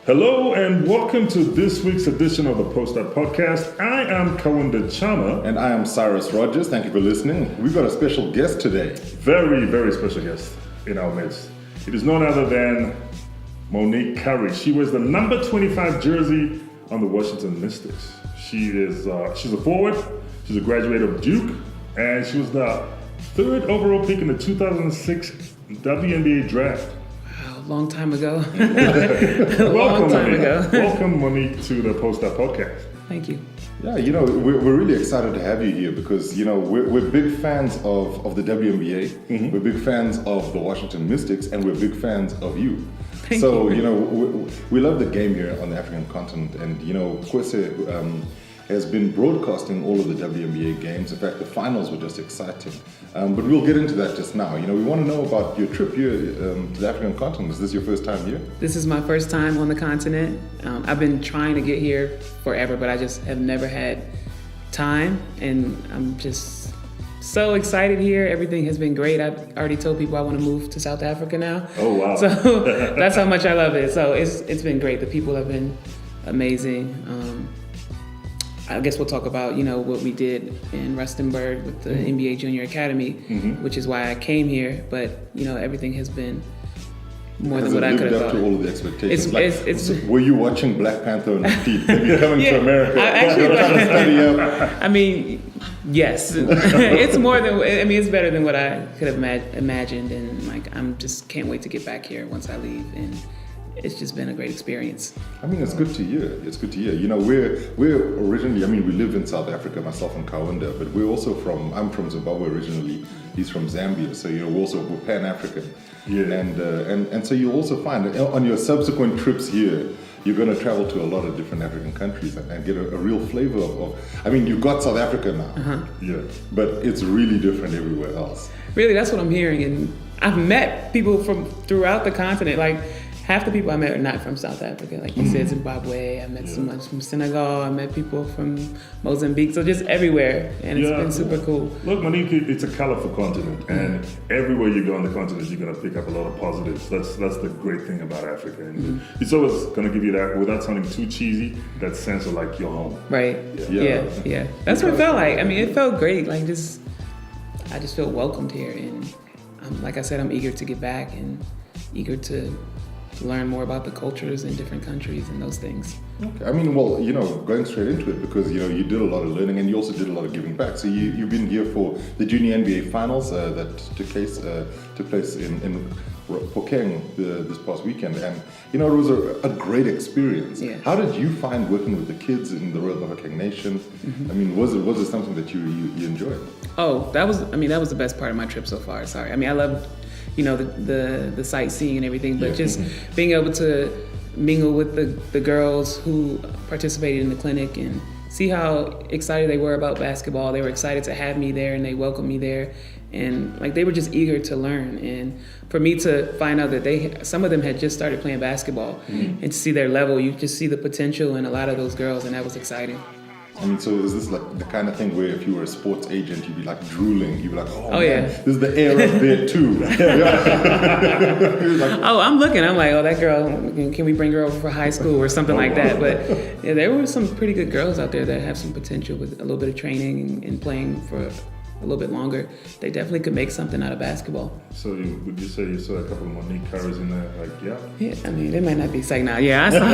Hello and welcome to this week's edition of the Post Up Podcast. I am Kawanda Chama. And I am Cyrus Rogers. Thank you for listening. We've got a special guest today. Very, very special guest in our midst. It is none other than Monique Currie. She wears the number 25 jersey on the Washington Mystics. She's a forward. She's a graduate of Duke, and she was the third overall pick in the 2006 WNBA draft. Long time ago. Welcome, Monique, to the Post Up Podcast. Thank you. Yeah, we're really excited to have you here because, we're big fans of the WNBA. Mm-hmm. We're big fans of the Washington Mystics, and we're big fans of you. Thank you. We love the game here on the African continent, and, Kwesi has been broadcasting all of the WNBA games. In fact, the finals were just exciting. But we'll get into that just now. We want to know about your trip here to the African continent. Is this your first time here? This is my first time on the continent. I've been trying to get here forever, but I just have never had time. And I'm just so excited here. Everything has been great. I've already told people I want to move to South Africa now. Oh, wow. So that's how much I love it. So it's been great. The people have been amazing. I guess we'll talk about, what we did in Rustenburg with the NBA Jnr Academy, which is why I came here. But, everything has been more than what I could have thought. Has it lived up to all of the expectations? Were you watching Black Panther on repeat? Maybe coming to America? Trying to study up? I mean, yes. It's more than, it's better than what I could have imagined. And, I'm just can't wait to get back here once I leave. And it's just been a great experience. It's good to hear. It's good to hear. We're originally, we live in South Africa, myself and Kawanda, but I'm from Zimbabwe originally. He's from Zambia, so we're Pan-African. Yeah. And so you also find on your subsequent trips here, you're going to travel to a lot of different African countries and get a real flavor of you've got South Africa now. Uh-huh. Yeah. But it's really different everywhere else. Really, that's what I'm hearing. And I've met people from throughout the continent, half the people I met are not from South Africa. Like you said, Zimbabwe. I met someone from Senegal. I met people from Mozambique. So just everywhere. And it's been super cool. Look, Monique, it's a colorful continent. And everywhere you go on the continent, you're going to pick up a lot of positives. That's the great thing about Africa. And it's always going to give you that, without sounding too cheesy, that sense of you're home. Right. Yeah. That's what it felt like. It felt great. I just feel welcomed here. And like I said, I'm eager to get back and eager to learn more about the cultures in different countries and those things. Okay. Going straight into it, because you did a lot of learning and you also did a lot of giving back. So you've been here for the Jnr NBA finals that took place in Phokeng this past weekend, and it was a great experience. Yeah. How did you find working with the kids in the Royal Bafokeng Nation? Was it something that you enjoyed? Oh, that was the best part of my trip so far. Sorry, I loved the sightseeing and everything, but just being able to mingle with the girls who participated in the clinic and see how excited they were about basketball. They were excited to have me there and they welcomed me there, and they were just eager to learn. And for me to find out that some of them had just started playing basketball and to see their level, you just see the potential in a lot of those girls, and that was exciting. So is this the kind of thing where if you were a sports agent, you'd be drooling? You'd be oh man, this is the air up there too. I'm looking. I'm like, that girl, can we bring her over for high school or something like that? But there were some pretty good girls out there that have some potential with a little bit of training and playing for a little bit longer. They definitely could make something out of basketball. So would you say you saw a couple of Monique Curries in there? Yeah, they might not be saying now. Yeah, I saw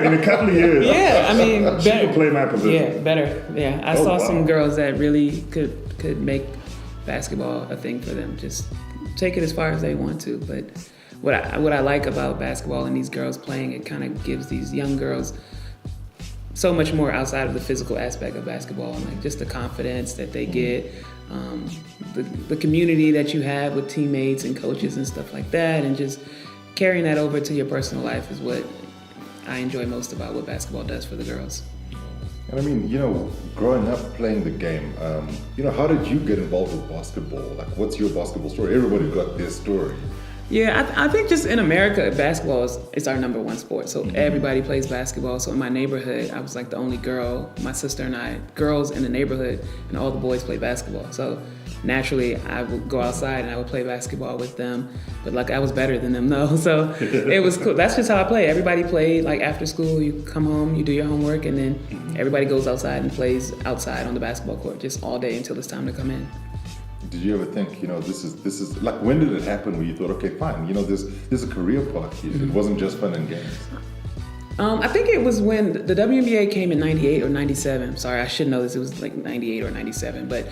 in a couple of years. Yeah, she could play my position. Yeah, better. Yeah, I saw some girls that really could make basketball a thing for them. Just take it as far as they want to. But what I like about basketball and these girls playing, it kind of gives these young girls so much more outside of the physical aspect of basketball, and just the confidence that they get, the community that you have with teammates and coaches and stuff like that, and just carrying that over to your personal life is what I enjoy most about what basketball does for the girls. And growing up playing the game, how did you get involved with basketball? What's your basketball story? Everybody got their story. Yeah, I think just in America, basketball is our number one sport. So everybody plays basketball. So in my neighborhood, I was the only girl, my sister and I, girls in the neighborhood, and all the boys play basketball. So naturally I would go outside and I would play basketball with them. But like I was better than them though, so it was cool. That's just how I play. Everybody played like after school. You come home, you do your homework, and then everybody goes outside and plays outside on the basketball court just all day until it's time to come in. Did you ever think, this is like, when did it happen where you thought, okay, fine, there's a career path here. It wasn't just fun and games. I think it was when the WNBA came in 98 or 97. Sorry, I should know this. It was like 98 or 97. But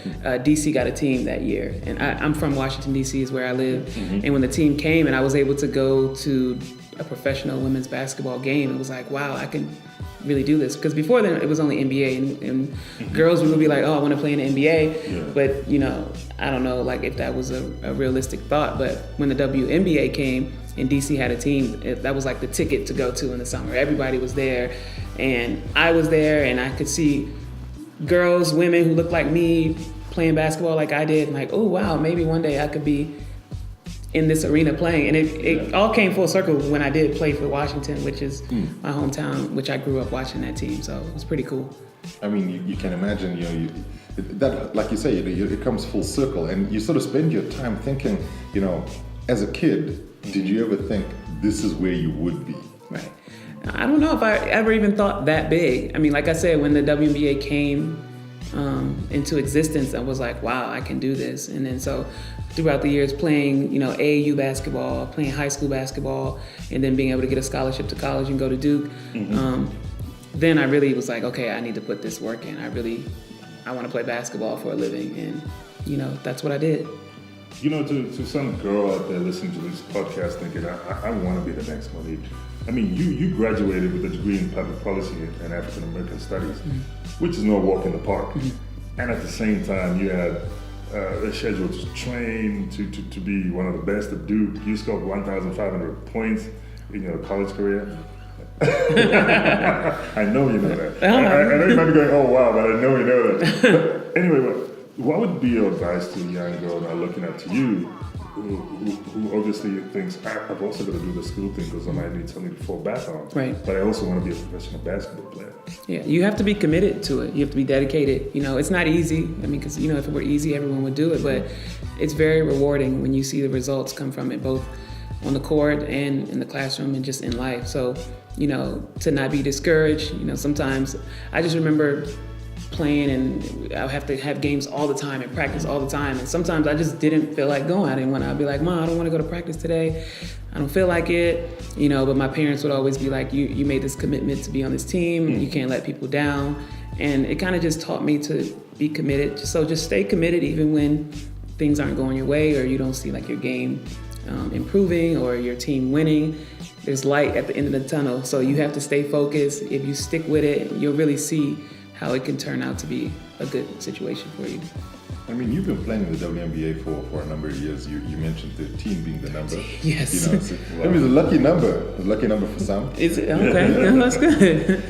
DC got a team that year. And I'm from Washington, DC is where I live. And when the team came and I was able to go to a professional women's basketball game, it was like, wow, I can really do this. Because before then, it was only NBA. And girls would be like, oh, I want to play in the NBA. Yeah. But, I don't know like if that was a realistic thought. But when the WNBA came, and DC had a team, that was like the ticket to go to in the summer. Everybody was there, and I was there, and I could see girls, women who looked like me playing basketball like I did, and like, oh wow, maybe one day I could be in this arena playing. And it all came full circle when I did play for Washington, which is my hometown, which I grew up watching that team, so it was pretty cool. I mean, you can imagine, that, like you say, it comes full circle, and you sort of spend your time thinking, as a kid, did you ever think this is where you would be? Right. I don't know if I ever even thought that big. I mean, like I said, when the WNBA came into existence, I was like, wow, I can do this. And then so throughout the years playing, AAU basketball, playing high school basketball, and then being able to get a scholarship to college and go to Duke, then I really was like, okay, I need to put this work in. I want to play basketball for a living. And, that's what I did. To some girl out there listening to this podcast thinking, I want to be the next Monique. I mean, you graduated with a degree in public policy and African American studies, which is no walk in the park. And at the same time, you had a schedule to train to be one of the best at Duke. You scored 1,500 points in your college career. I know you know that. I know you might be going, oh wow, but I know you know that. Anyway, what would be your advice to a young girl now looking up to you, who obviously thinks, I've also got to do the school thing because I might need something to fall back on, right? But I also want to be a professional basketball player. Yeah, you have to be committed to it. You have to be dedicated. It's not easy. I mean, because if it were easy, everyone would do it. But it's very rewarding when you see the results come from it, both on the court and in the classroom and just in life. So, to not be discouraged. Sometimes I just remember playing and I would have to have games all the time and practice all the time, and sometimes I just didn't feel like going. I didn't want to. I'd be like, Mom, I don't want to go to practice today. I don't feel like it, but my parents would always be like, you made this commitment to be on this team. You can't let people down. And it kind of just taught me to be committed. So just stay committed even when things aren't going your way or you don't see like your game improving or your team winning. There's light at the end of the tunnel, so you have to stay focused. If you stick with it, you'll really see how it can turn out to be a good situation for you. I mean, you've been playing in the WNBA for a number of years. You mentioned 13 being the number. Yes. So, I mean, it's a lucky number for some. Is it? Okay, that's good.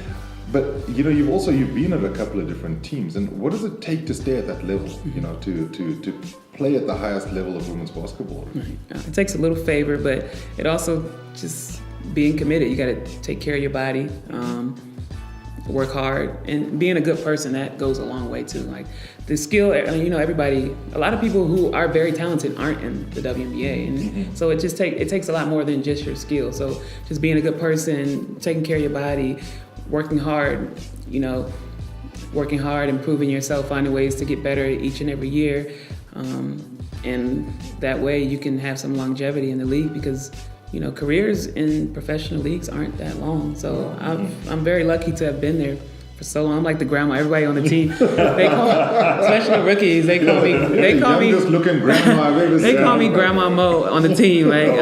But you've been at a couple of different teams, and what does it take to stay at that level? To play at the highest level of women's basketball. Right. It takes a little favor, but it also just being committed. You got to take care of your body, work hard, and being a good person. That goes a long way too. Like the skill, everybody. A lot of people who are very talented aren't in the WNBA, and so it takes a lot more than just your skill. So just being a good person, taking care of your body, working hard, improving yourself, finding ways to get better each and every year. And that way you can have some longevity in the league because, careers in professional leagues aren't that long. So I'm very lucky to have been there for so long. I'm like the grandma. Everybody on the team, especially rookies, they call me just looking grandma. They call me Grandma Mo on the team. Like,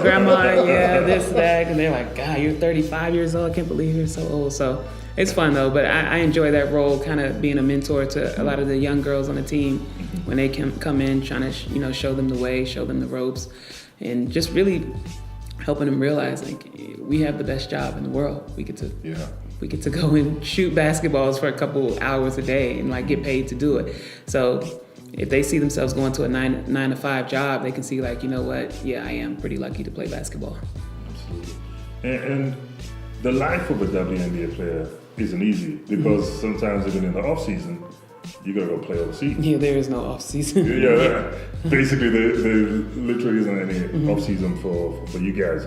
grandma, yeah, this, that. And they're like, God, you're 35 years old. I can't believe you're so old. So it's fun though, but I enjoy that role, kind of being a mentor to a lot of the young girls on the team when they can come in, trying to show them the way, show them the ropes, and just really helping them realize like we have the best job in the world. We get to go and shoot basketballs for a couple hours a day and like get paid to do it. So if they see themselves going to a 9 to 5 job, they can see like, I am pretty lucky to play basketball. Absolutely. And the life of a WNBA player isn't easy because sometimes even in the off season, you gotta go play overseas. Yeah, there is no off season. Yeah, basically there literally isn't any off season for you guys.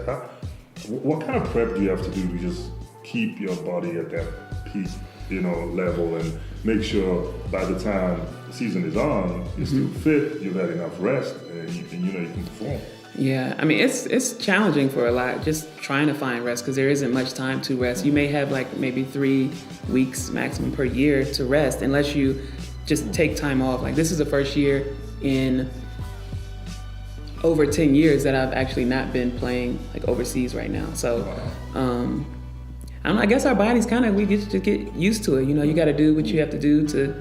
What kind of prep do you have to do to just keep your body at that peak, level, and make sure by the time the season is on, you're still fit, you've had enough rest, and you can perform? Yeah, I mean, it's challenging for a lot, just trying to find rest, because there isn't much time to rest. You may have like maybe 3 weeks maximum per year to rest, unless you just take time off. Like, this is the first year in over 10 years that I've actually not been playing like overseas right now. So, I don't know, I guess our bodies we get used to it. You got to do what you have to do to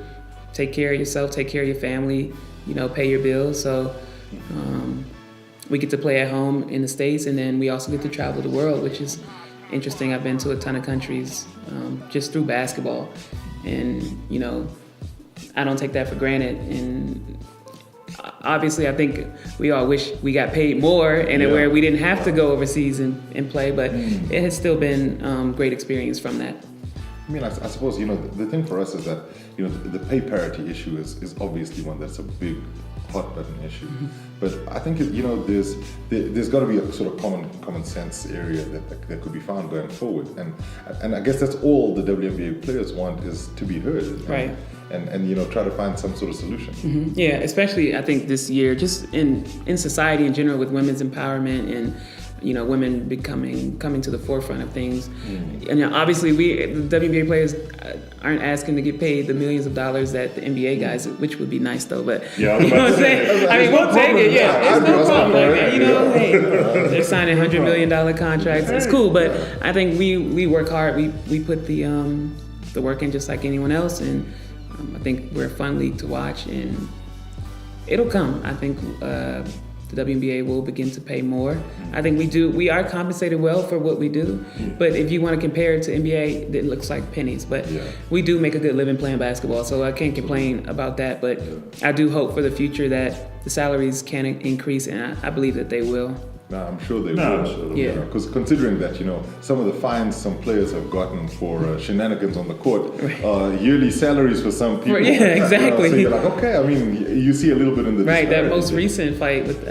take care of yourself, take care of your family, pay your bills. So, we get to play at home in the States, and then we also get to travel the world, which is interesting. I've been to a ton of countries just through basketball, and I don't take that for granted. And obviously, I think we all wish we got paid more, and where we didn't have to go overseas and play, but it has still been great experience from that. I mean, I suppose, the thing for us is that, the pay parity issue is obviously one that's a big hot button issue. But I think, there's got to be a sort of common sense area that could be found going forward. And I guess that's all the WNBA players want, is to be heard. Right. And try to find some sort of solution. Yeah, especially I think this year, just in society in general, with women's empowerment and women coming to the forefront of things. And obviously, the WNBA players aren't asking to get paid the millions of dollars that the NBA guys, which would be nice though. But you know what I'm saying? I mean, we'll take it. Yeah, it's no problem like that. Hey, they're signing $100 million contracts. It's cool, but I think we work hard. We put the work in just like anyone else, and I think we're a fun league to watch, and it'll come. I think the WNBA will begin to pay more. I think we are compensated well for what we do, but if you want to compare it to NBA, it looks like pennies. But we do make a good living playing basketball, so I can't complain about that. But I do hope for the future that the salaries can increase, and I believe that they will. No, I'm sure they will. Yeah. Because considering that, some of the fines some players have gotten for shenanigans on the court, yearly salaries for some people. Yeah, exactly. So you're like, okay, I mean, you see a little bit in the right. That disparity. most recent fight with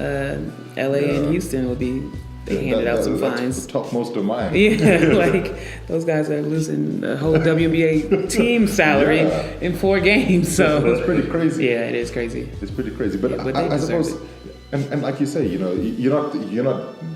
LA and Houston would be. They handed out some fines. That's top most of mine. Yeah, like those guys are losing the whole WNBA team salary in 4 games. So that's pretty crazy. Yeah, it is crazy. It's pretty crazy. But I suppose. And like you say, you're not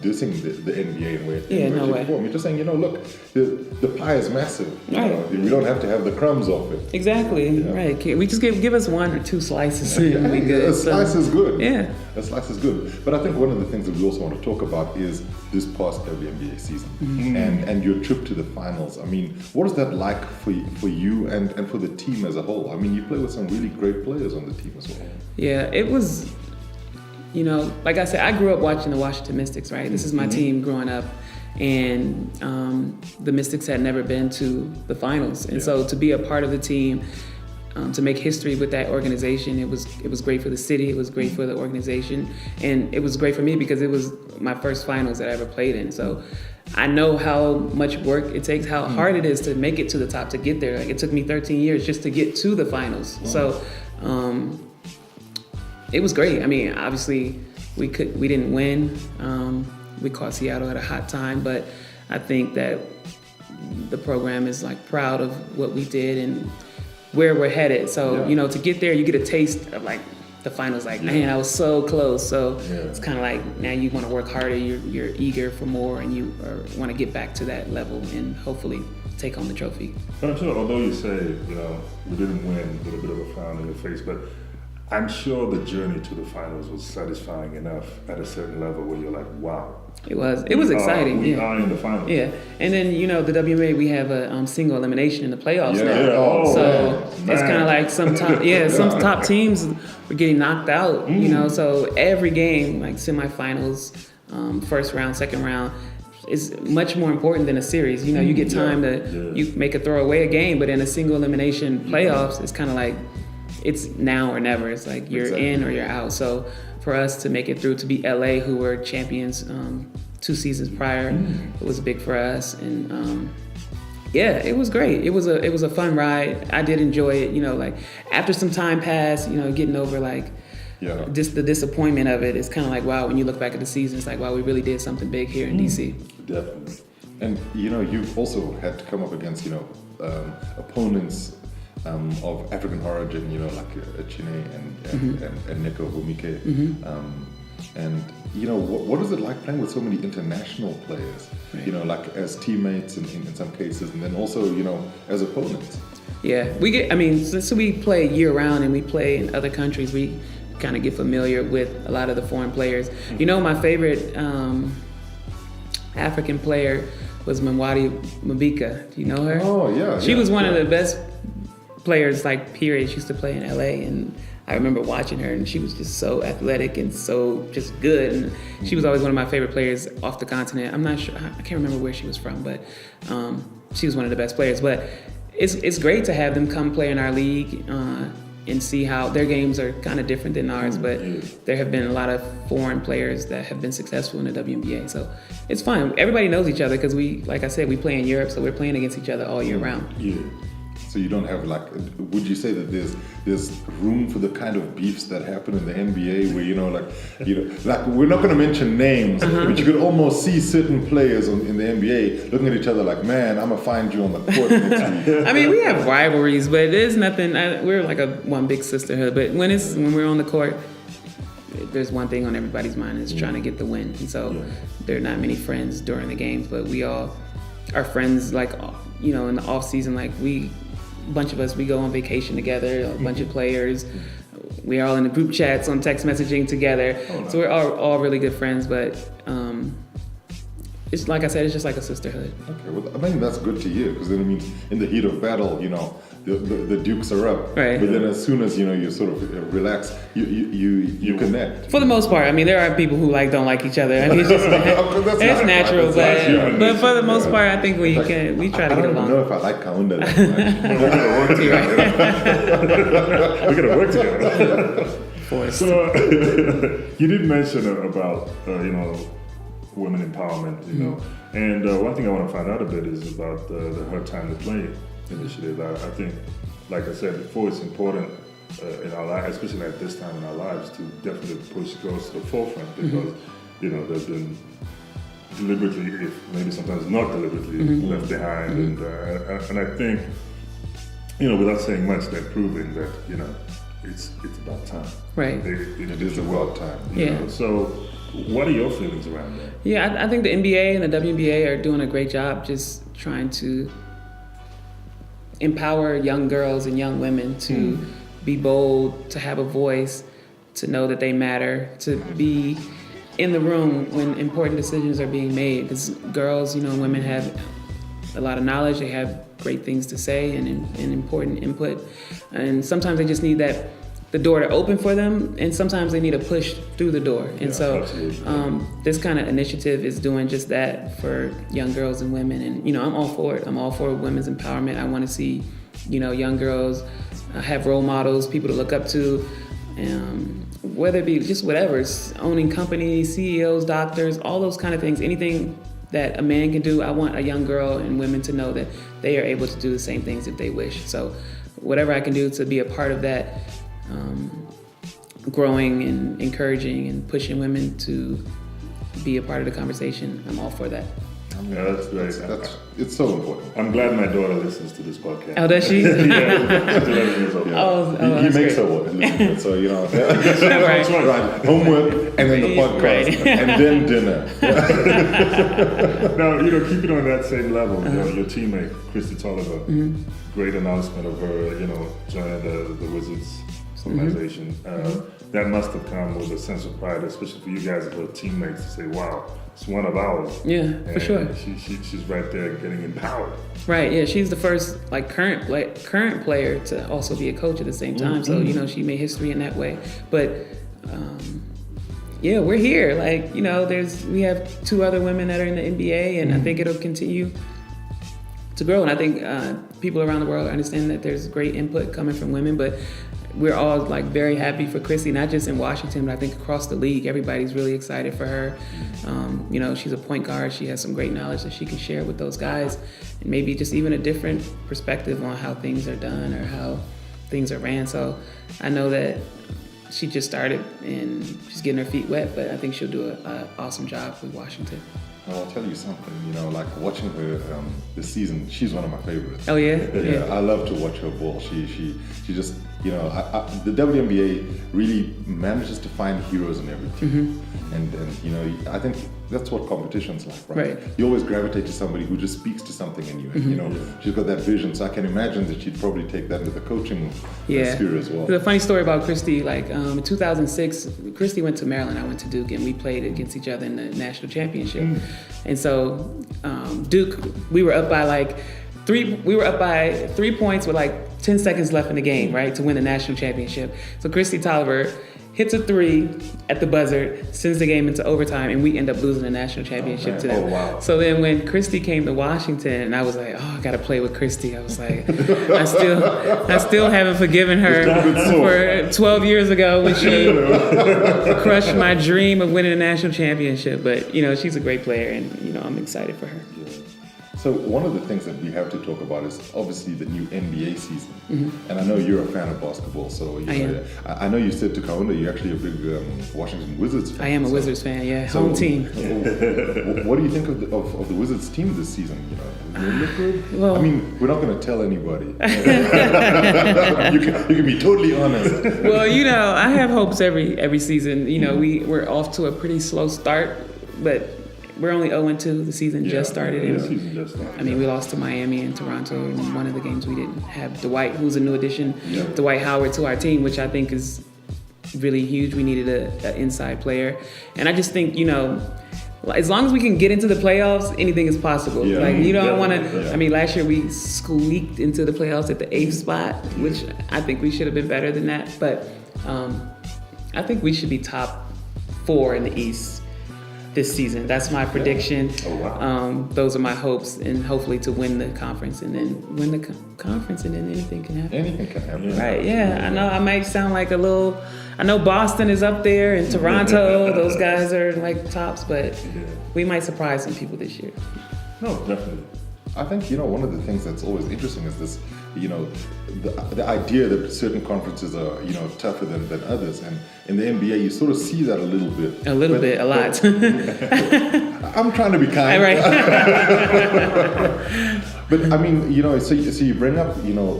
dissing the NBA in way. Form. You're just saying, look, the pie is massive. We don't have to have the crumbs off it. Exactly. Right. We just give us 1 or 2 slices. And we good. A slice is good. Yeah. A slice is good. But I think one of the things that we also want to talk about is this past WNBA season and your trip to the finals. I mean, what is that like for you and for the team as a whole? I mean, you play with some really great players on the team as well. Yeah, it was. Like I said, I grew up watching the Washington Mystics, right? This is my team growing up, and the Mystics had never been to the finals. And so to be a part of the team, to make history with that organization, it was great for the city, it was great for the organization, and it was great for me because it was my first finals that I ever played in. So I know how much work it takes, how hard it is to make it to the top, to get there. Like, it took me 13 years just to get to the finals. So it was great. I mean, obviously, we didn't win. We caught Seattle at a hot time, but I think that the program is like proud of what we did and where we're headed. So to get there, you get a taste of like the finals. Like, man, I was so close. So it's kind of like now you want to work harder. You're eager for more, and you want to get back to that level and hopefully take home the trophy. But I'm sure, although you say we didn't win with a bit of a frown in your face, but I'm sure the journey to the finals was satisfying enough at a certain level where you're like, wow. It was exciting. We are in the finals. Yeah, and then the WNBA, we have a single elimination in the playoffs now. Yeah. So it's kind of like some top teams were getting knocked out. So every game, like semifinals, first round, second round, is much more important than a series. You get time to you make a throw away a game, but in a single elimination playoffs, it's kind of like it's now or never. It's like you're in or you're out. So for us to make it through, to beat LA, who were champions 2 seasons prior, it was big for us. And Yeah, it was great. It was a fun ride. I did enjoy it. You know, like after some time passed, you know, getting over like just the disappointment of it. It's kind of like, wow, when you look back at the season, it's like, wow, we really did something big here in DC. Definitely. And you know, you've also had to come up against, you know, opponents of African origin, you know, like Jnr and Nico Vumike. And you know, what is it like playing with so many international players? Right. You know, like as teammates in some cases, and then also, you know, as opponents. Yeah, since we play year round and we play in other countries, we kind of get familiar with a lot of the foreign players. You know, my favorite African player was Mwati Mabika. Do you know her? Oh, yeah. She was one of the best players, like, period. She used to play in LA, and I remember watching her, and she was just so athletic and so just good. And she was always one of my favorite players off the continent. I'm not sure, I can't remember where she was from, but she was one of the best players. But it's great to have them come play in our league and see how their games are kind of different than ours. But there have been a lot of foreign players that have been successful in the WNBA. So it's fun. Everybody knows each other because we, like I said, we play in Europe, so we're playing against each other all year round. Yeah. So you don't have like, would you say that there's room for the kind of beefs that happen in the NBA where, you know, like we're not going to mention names, but you could almost see certain players in the NBA looking at each other like, man, I'm going to find you on the court next week. I mean, we have rivalries, but there's nothing, we're like one big sisterhood, but when we're on the court, there's one thing on everybody's mind, is trying to get the win. And so there are not many friends during the games, but we all are friends, like, you know, in the off season, like a bunch of us, we go on vacation together, a bunch of players. We're all in the group chats on text messaging together. So we're all really good friends, but it's like I said, it's just like a sisterhood. Okay, well, I mean, that's good to hear, because then it means in the heat of battle, you know, the dukes are up. Right. But then as soon as, you know, you sort of relax, you connect. For the most part, I mean, there are people who don't like each other. I mean, it's just it's natural, but for the most part, I think we try to get along. I don't know if I like Kaunda that much. We're gonna work together. So you did mention about you know, women empowerment, you know, and one thing I want to find out a bit is about the Her Time to Play initiative. I think, like I said before, it's important in our lives, especially at this time in our lives, to definitely push girls to the forefront, because you know, they've been deliberately, if maybe sometimes not deliberately, left behind, and I think, you know, without saying much, they're proving that, you know, it's about time. Right. It is about time. Yeah. Know? So, what are your feelings around that? Yeah, I think the NBA and the WNBA are doing a great job just trying to empower young girls and young women to be bold, to have a voice, to know that they matter, to be in the room when important decisions are being made. Because girls, you know, and women have a lot of knowledge, they have great things to say and important input. And sometimes they just need the door to open for them, and sometimes they need a push through the door. And so this kind of initiative is doing just that for young girls and women. And, you know, I'm all for it. I'm all for women's empowerment. I want to see, you know, young girls have role models, people to look up to, whether it be just whatever, owning companies, CEOs, doctors, all those kind of things, anything that a man can do. I want a young girl and women to know that they are able to do the same things if they wish. So whatever I can do to be a part of that, growing and encouraging and pushing women to be a part of the conversation, I'm all for that. Yeah, that's great. It's so important. I'm glad my daughter listens to this podcast. Oh, does she? Yeah, she's 11 years old. Oh, he makes her listen, so, you know. Right. Right. Homework, and then the podcast, and then dinner. Now, you know, keeping on that same level, you know, your teammate, Christy Tolliver, great announcement of her, you know, joining the Wizards organization. That must have come with a sense of pride, especially for you guys as teammates, to say, wow, it's one of ours. Yeah, and for sure. She's right there getting empowered. Right, yeah, she's the first current player to also be a coach at the same time. So, you know, she made history in that way. But yeah, we're here. Like, you know, we have 2 other women that are in the NBA, and I think it'll continue to grow. And I think people around the world understand that there's great input coming from women, but we're all like very happy for Christy, not just in Washington, but I think across the league. Everybody's really excited for her. You know, she's a point guard. She has some great knowledge that she can share with those guys, and maybe just even a different perspective on how things are done or how things are ran. So I know that she just started and she's getting her feet wet, but I think she'll do an awesome job with Washington. I'll tell you something, you know, like watching her this season, she's one of my favorites. Oh yeah? Yeah, I love to watch her ball. She just, you know, the WNBA really manages to find heroes in every team. And you know, I think that's what competition's like, right? You always gravitate to somebody who just speaks to something in you. And, you know, she's got that vision. So I can imagine that she'd probably take that into the coaching sphere as well. There's a funny story about Christy. Like in 2006, Christy went to Maryland. I went to Duke, and we played against each other in the national championship. And so Duke, we were up by 3 points with like 10 seconds left in the game, right, to win the national championship. So Christy Tolliver hits a 3 at the buzzer, sends the game into overtime, and we end up losing the national championship to them. Oh, wow. So then when Christy came to Washington, and I was like, oh, I got to play with Christy. I was like, I still haven't forgiven her for 12 years ago when she crushed my dream of winning a national championship. But, you know, she's a great player, and, you know, I'm excited for her. So one of the things that we have to talk about is obviously the new NBA season. And I know you're a fan of basketball, so I know you said to Kaunda you're actually a big Washington Wizards fan. I am a Wizards fan, yeah. So, home team. What do you think of the Wizards team this season? You know, does it look good? Well, I mean, we're not going to tell anybody. you can be totally honest. Well, you know, I have hopes every season. You know, we're off to a pretty slow start, but we're only 0-2. The season just started. I mean, we lost to Miami and Toronto in one of the games. We didn't have Dwight, who's a new addition, Dwight Howard to our team, which I think is really huge. We needed an inside player. And I just think, you know, as long as we can get into the playoffs, anything is possible. Like, you don't want to, I mean, last year we squeaked into the playoffs at the 8th spot, which I think we should have been better than that. But I think we should be top 4 in the East this season. That's my prediction. Those are my hopes, and hopefully to win the conference, and then win the conference, and then anything can happen. Anything can happen. Right, yeah. I know I might sound like I know Boston is up there and Toronto, those guys are like tops, but we might surprise some people this year. No, definitely. I think, you know, one of the things that's always interesting is this, you know, the idea that certain conferences are, you know, tougher than others. And in the NBA, you sort of see that a little bit. A lot. I'm trying to be kind. Right. But I mean, you know, so you bring up, you know,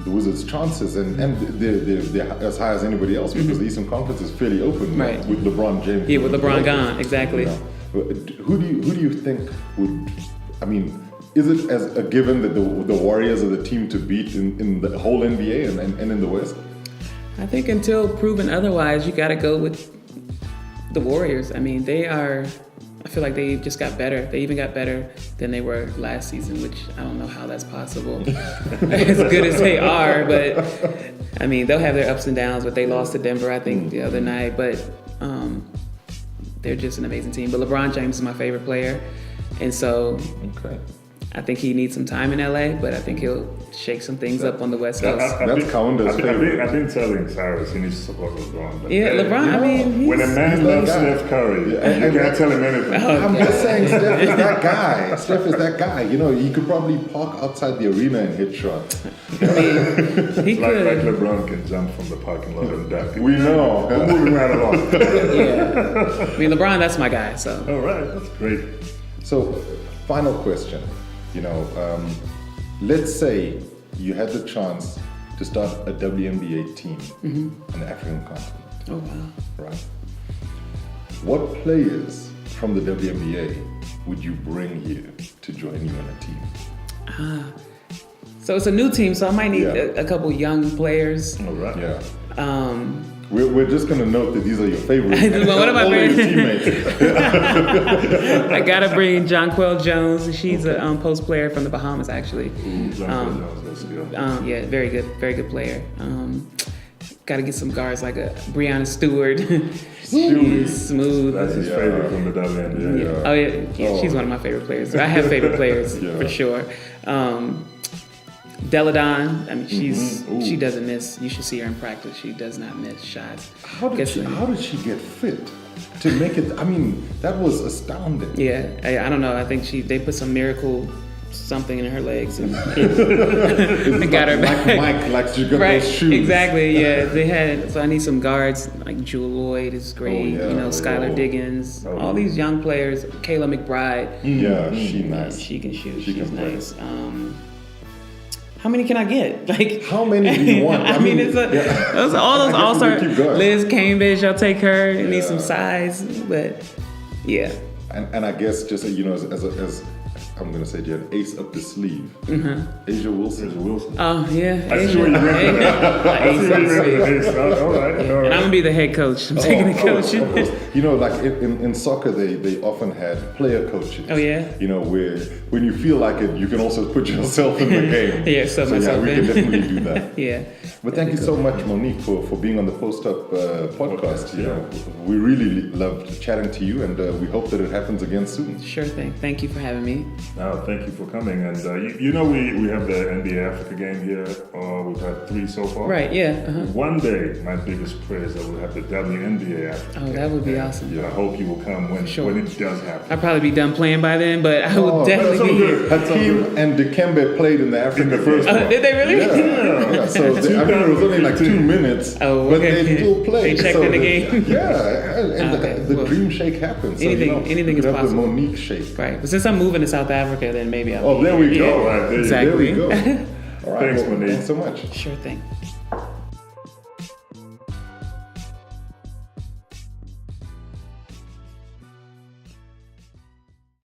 the Wizards' chances, and they're as high as anybody else because the Eastern Conference is fairly open with LeBron James. Yeah, with LeBron gone, exactly. You know, who do you think would? I mean, is it as a given that the Warriors are the team to beat in the whole NBA and in the West? I think until proven otherwise, you got to go with the Warriors. I mean, I feel like they just got better. They even got better than they were last season, which I don't know how that's possible. As good as they are, but I mean, they'll have their ups and downs, but they lost to Denver, I think, the other night. But they're just an amazing team. But LeBron James is my favorite player. And so I think he needs some time in LA, but I think he'll shake some things up on the West Coast. That's Kaunda's favorite. I've been telling Cyrus he needs to support LeBron. Yeah, LeBron, I mean, when a man loves Steph Curry, you can't tell him anything. I'm just saying, Steph is that guy. Steph is that guy. You know, he could probably park outside the arena and hit shots. I mean, he could. Like LeBron can jump from the parking lot and dunk. We know. We're moving right along. Yeah. I mean, LeBron, that's my guy, so. All right, that's great. So, final question. You know, let's say you had the chance to start a WNBA team on the African continent. Oh, wow. Right? What players from the WNBA would you bring here to join you on a team? So it's a new team, so I might need a couple young players. All right. Yeah. We're just going to note that these are your favorites. What am I bringing? Teammates. I got to bring Jonquel Jones. She's a post player from the Bahamas, actually. Jonquel Jones, that's good. Yeah, very good player. Got to get some guards like a Breonna Stewart. She's smooth. That's his favorite from the WNBA. Yeah. Oh, yeah. She's one of my favorite players. I have favorite players for sure. Deladon, I mean, she doesn't miss. You should see her in practice. She does not miss shots. How did she get fit to make it? I mean, that was astounding. Yeah, I don't know. I think they put some miracle something in her legs and got her back. Like Mike likes to get those shoes. Exactly. Yeah, they had. So I need some guards like Jewel Lloyd is great. Oh, yeah. Skylar Diggins. All these young players. Kayla McBride. Yeah, she's nice. She can shoot. She's nice. How many can I get? Like, how many do you want? I mean, it's all those all-star. Liz Cambridge, I'll take her. I need some size, but yeah. And I guess just as I'm gonna say, you had ace up the sleeve. Asia Wilson. Oh yeah. I see where you're at. All right. And I'm gonna be the head coach. I'm taking the coach. Like in soccer, they often had player coaches. Oh yeah. Where when you feel like it, you can also put yourself in the game. Yeah, so we can definitely do that. Yeah. But thank you so much, Monique, for being on the Post Up podcast. We really loved chatting to you, and we hope that it happens again soon. Sure thing. Thank you for having me. No, thank you for coming. And we have the NBA Africa game here. We've had 3 so far. Right. Yeah. One day, my biggest prayer is that we'll have the WNBA Africa. Oh, that would be awesome. I hope you will come when it does happen. I'll probably be done playing by then, but I will definitely be here. Hakeem and Dikembe played in the Africa first one. Did they really? Yeah. So it was only like 2 minutes, but they still played. They checked in the game. Yeah, and the dream shake happens. So, anything is possible. The Monique shake. Right. But since I'm moving to South Africa, then maybe I'll. Oh, there we go. Right, exactly. There we go. All right. Thanks, Monique. Thanks so much. Sure thing.